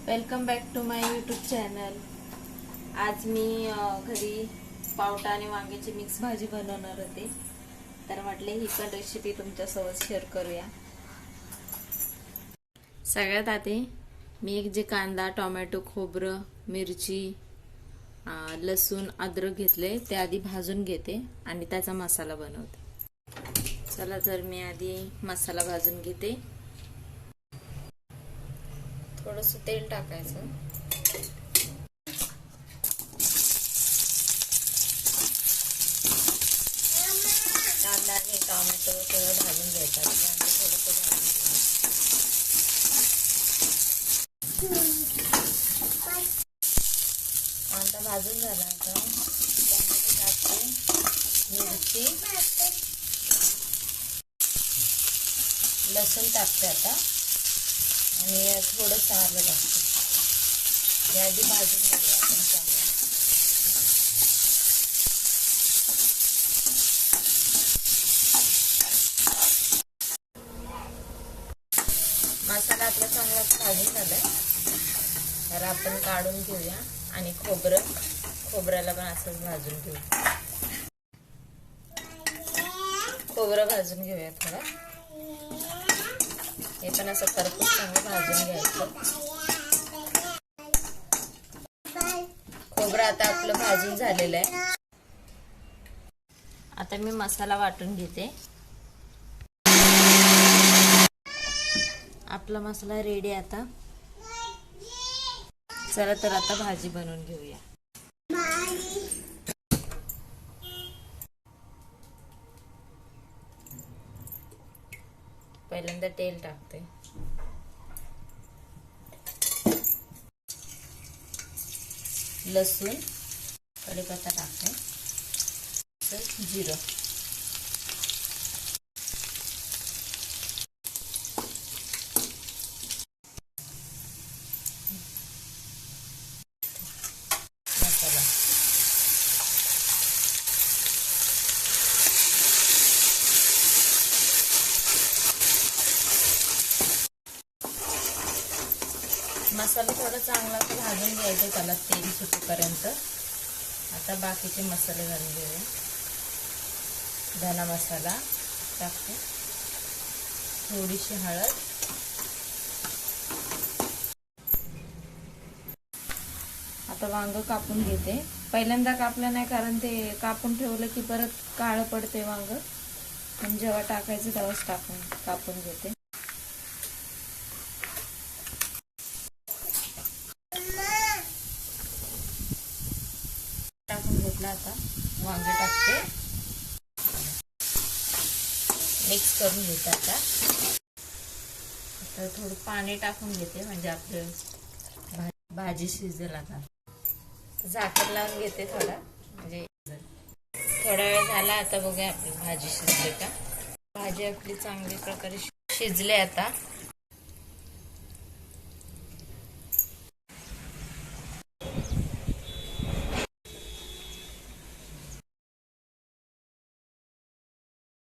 Welcome back to my YouTube channel. आज मी घरी पावटा आणि वांग्याची मिक्स भाजी बनवणार होते, तर म्हटले ही पण रेसिपी तुमच्यासोबत शेअर करूया। सगळ्यात आधी मी एक जे कांदा, टोमॅटो, खोबरं, मिरची, लसूण, अद्रक घेतले ते आधी भाजून घेते आणि त्याचा मसाला बनवते। चला तर मी आधी मसाला भाजून घेते। थोडस तेल टाकायचं, कांदा आणि टोमॅटो सगळं भाजून घ्यायचं। कांदा थोडंसं भाजून कांदा भाजून झाला आता टोमॅटो टाकते, मिरची, लसूण टाकते आता आणि थोडंसं आलं टाकते। हे आधी भाजून घेऊया आपण चांगलं। मसाला आपला चांगला भाजून झालाय, तर आपण काढून घेऊया आणि खोबऱ्याला पण असंच भाजून घेऊया। खोबरं भाजून घेऊया थोडं, हे पण असं खरपूस चांगलं भाजून घ्यायचं। खोबरं आता आपलं भाजून झालेलं आहे। आता मी मसाला वाटून घेते। आपला मसाला रेडी आता। चला तर आता भाजी बनवून घेऊया। पहिल्यांदा तेल टाकते, लसूण, कढीपत्ता टाकते, जिरं, मसाला, मसाला थोडा चांगला भाजून घ्यायचा, त्याला तेल सुटेपर्यंत। आता बाकीचे मसाले घालून घेऊया। धना मसाला टाकते, थोडीशी हळद, आता वांग कापून घेते। पहिल्यांदा कापलं नाही, कारण ते कापून ठेवलं की परत काळं पडते वांग, पण जेव्हा टाकायचं तेव्हाच कापून घेते। टाकून घेतला, आता वांगे टाकते, मिक्स करून घेते। आता थोडं पाणी टाकून घेते, म्हणजे आपलं भाजी शिजेल। आता झाकण लावून घेते थोडा, म्हणजे थोडा वेळ झाला। आता बघूया आपली भाजी शिजली का। भाजी आपली चांगल्या प्रकारे शिजली आता।